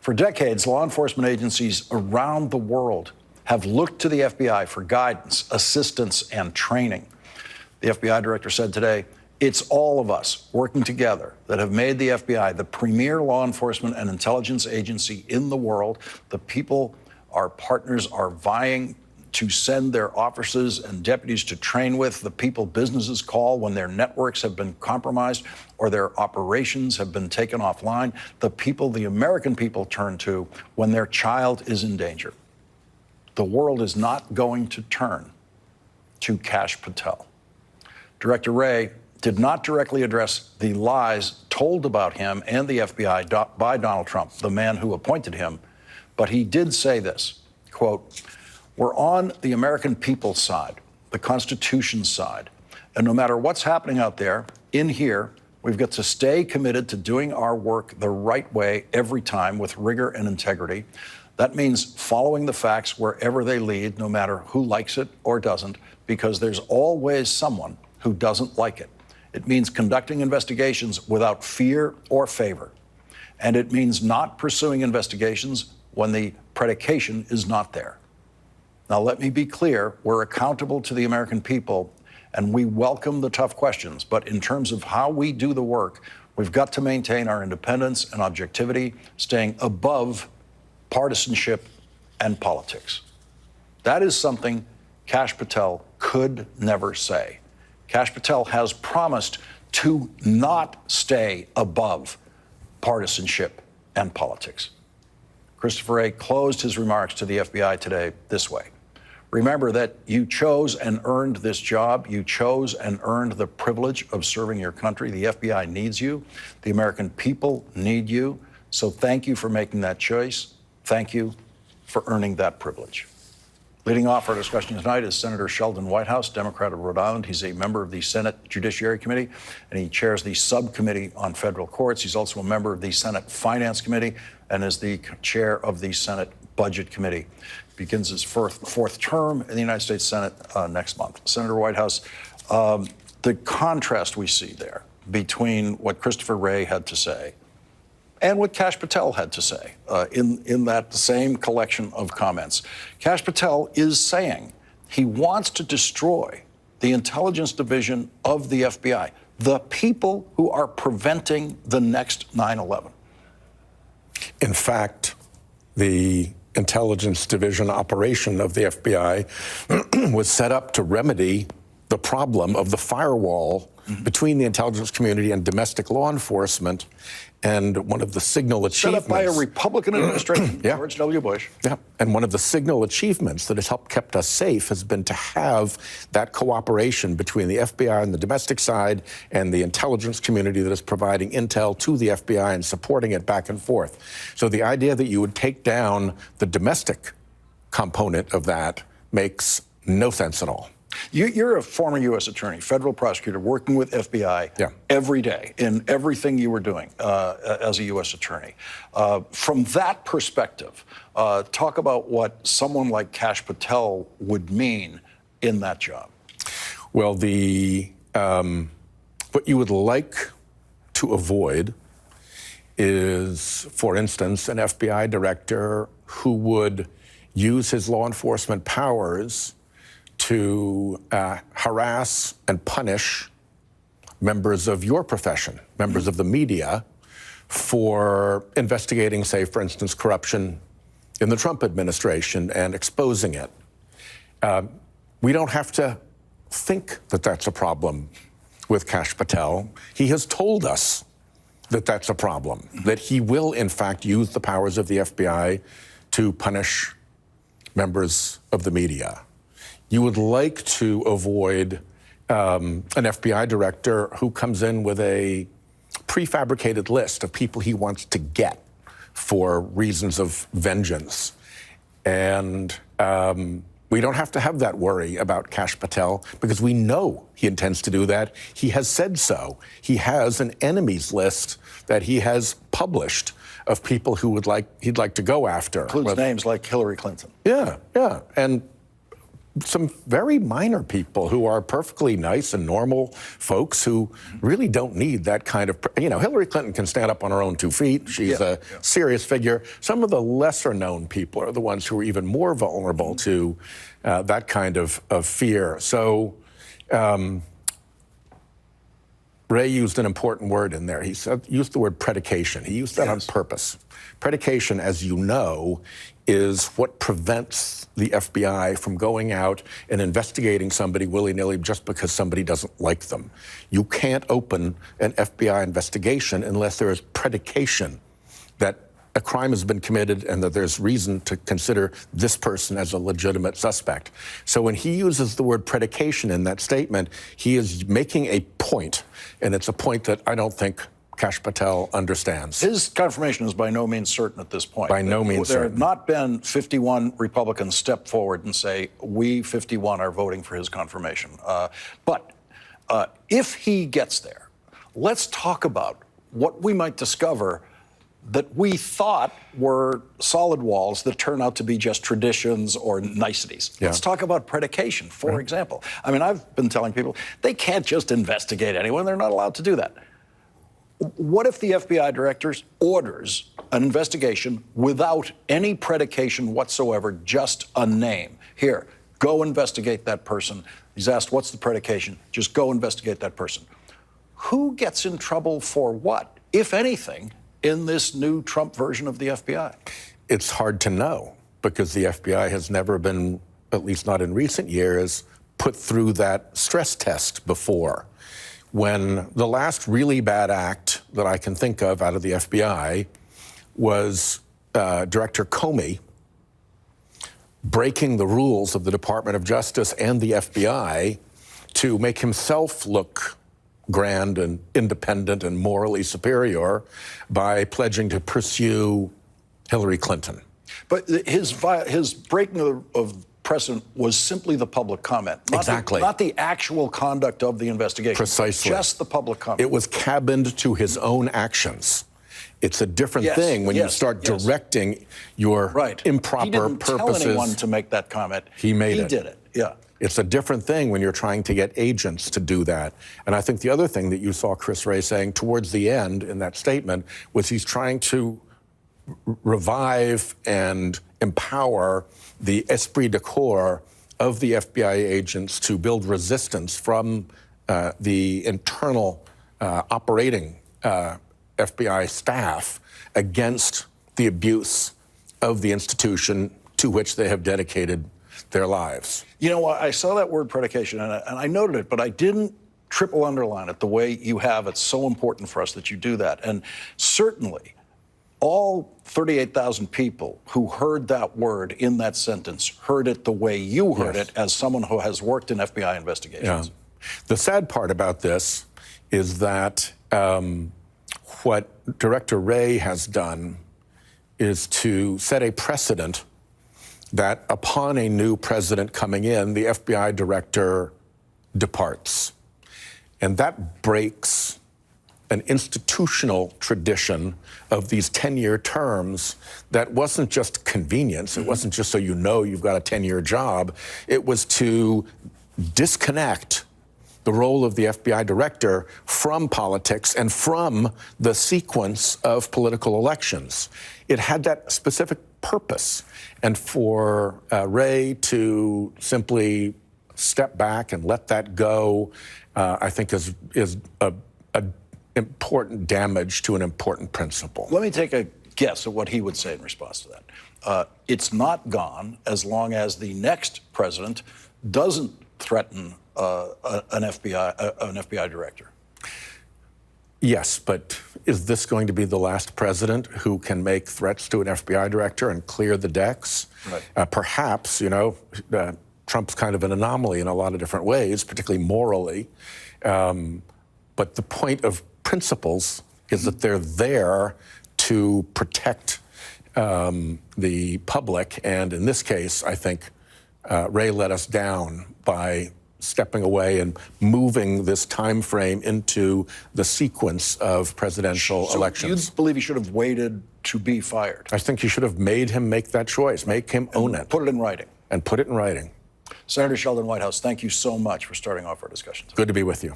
For decades, law enforcement agencies around the world have looked to the FBI for guidance, assistance, and training. The FBI director said today, it's all of us working together that have made the FBI the premier law enforcement and intelligence agency in the world. The people, our partners, are vying to send their officers and deputies to train with, the people businesses call when their networks have been compromised or their operations have been taken offline, the people the American people turn to when their child is in danger. The world is not going to turn to Kash Patel. Director Wray did not directly address the lies told about him and the FBI by Donald Trump, the man who appointed him, but he did say this, quote, "We're on the American people's side, the Constitution's side, and no matter what's happening out there, in here, we've got to stay committed to doing our work the right way every time with rigor and integrity. That means following the facts wherever they lead, no matter who likes it or doesn't, because there's always someone who doesn't like it. It means conducting investigations without fear or favor. And it means not pursuing investigations when the predication is not there. Now, let me be clear, we're accountable to the American people, and we welcome the tough questions. But in terms of how we do the work, we've got to maintain our independence and objectivity, staying above partisanship and politics." That is something Kash Patel could never say. Kash Patel has promised to not stay above partisanship and politics. Christopher Wray closed his remarks to the FBI today this way. "Remember that you chose and earned this job. You chose and earned the privilege of serving your country. The FBI needs you. The American people need you. So thank you for making that choice. Thank you for earning that privilege." Leading off our discussion tonight is Senator Sheldon Whitehouse, Democrat of Rhode Island. He's a member of the Senate Judiciary Committee, and he chairs the Subcommittee on Federal Courts. He's also a member of the Senate Finance Committee and is the chair of the Senate Budget Committee. Begins his fourth term in the United States Senate next month. Senator Whitehouse, the contrast we see there between what Christopher Wray had to say and what Kash Patel had to say in that same collection of comments. Kash Patel is saying he wants to destroy the intelligence division of the FBI, the people who are preventing the next 9/11. In fact, the intelligence division operation of the FBI was set up to remedy the problem of the firewall between the intelligence community and domestic law enforcement. And one of the signal achievements... Set up by a Republican administration, yeah. George W. Bush. Yeah, and one of the signal achievements that has helped kept us safe has been to have that cooperation between the FBI on the domestic side and the intelligence community that is providing intel to the FBI and supporting it back and forth. So the idea that you would take down the domestic component of that makes no sense at all. You're a former U.S. attorney, federal prosecutor, working with FBI every day in everything you were doing as a U.S. attorney. From that perspective, talk about what someone like Kash Patel would mean in that job. Well, what you would like to avoid is, for instance, an FBI director who would use his law enforcement powers to harass and punish members of your profession, members of the media, for investigating, say, for instance, corruption in the Trump administration and exposing it. We don't have to think that that's a problem with Kash Patel. He has told us that that's a problem, that he will, in fact, use the powers of the FBI to punish members of the media. You would like to avoid an FBI director who comes in with a prefabricated list of people he wants to get for reasons of vengeance. And we don't have to have that worry about Kash Patel because we know he intends to do that. He has said so. He has an enemies list that he has published of people who he'd like to go after. Includes names like Hillary Clinton. Yeah. And some very minor people who are perfectly nice and normal folks who really don't need that kind of, Hillary Clinton can stand up on her own 2 feet. She's a serious figure. Some of the lesser known people are the ones who are even more vulnerable to that kind of fear. So Wray used an important word in there. He used the word predication. He used that on purpose. Predication, as you know, is what prevents the FBI from going out and investigating somebody willy-nilly just because somebody doesn't like them. You can't open an FBI investigation unless there is predication that a crime has been committed and that there's reason to consider this person as a legitimate suspect. So when he uses the word predication in that statement, he is making a point, and it's a point that I don't think Kash Patel understands. His confirmation is by no means certain at this point. By no means certain. There have not been 51 Republicans step forward and say, we 51 are voting for his confirmation. But if he gets there, let's talk about what we might discover that we thought were solid walls that turn out to be just traditions or niceties. Let's talk about predication, for example. I mean, I've been telling people, they can't just investigate anyone. They're not allowed to do that. What if the FBI director orders an investigation without any predication whatsoever, just a name? Here, go investigate that person. He's asked, what's the predication? Just go investigate that person. Who gets in trouble for what, if anything, in this new Trump version of the FBI? It's hard to know because the FBI has never been, at least not in recent years, put through that stress test before. When the last really bad act that I can think of out of the FBI was Director Comey breaking the rules of the Department of Justice and the FBI to make himself look grand and independent and morally superior by pledging to pursue Hillary Clinton. But his breaking of precedent was simply the public comment. Not the actual conduct of the investigation. Precisely. Just the public comment. It was cabined to his own actions. It's a different thing when you start directing your improper purposes. He didn't tell anyone to make that comment. He did it, yeah. It's a different thing when you're trying to get agents to do that. And I think the other thing that you saw Chris Wray saying towards the end in that statement was he's trying to revive and empower the esprit de corps of the FBI agents to build resistance from the internal operating FBI staff against the abuse of the institution to which they have dedicated their lives. You know, I saw that word predication and I noted it, but I didn't triple underline it the way you have. It's so important for us that you do that. And certainly, all 38,000 people who heard that word in that sentence heard it the way you heard it as someone who has worked in FBI investigations. Yeah. The sad part about this is that what Director Wray has done is to set a precedent that upon a new president coming in, the FBI director departs. And that breaks an institutional tradition of these 10-year terms that wasn't just convenience. It wasn't just so you know you've got a 10-year job. It was to disconnect the role of the FBI director from politics and from the sequence of political elections. It had that specific purpose. And for Wray to simply step back and let that go, I think is a important damage to an important principle. Let me take a guess at what he would say in response to that. It's not gone as long as the next president doesn't threaten an FBI director. Yes, but is this going to be the last president who can make threats to an FBI director and clear the decks? Right. Perhaps, Trump's kind of an anomaly in a lot of different ways, particularly morally. But the point of principles is that they're there to protect the public. And in this case, I think Wray let us down by stepping away and moving this time frame into the sequence of presidential elections. You believe he should have waited to be fired? I think you should have made him make that choice, make him own it. Put it in writing. And put it in writing. Senator Sheldon Whitehouse, thank you so much for starting off our discussion today. Good to be with you.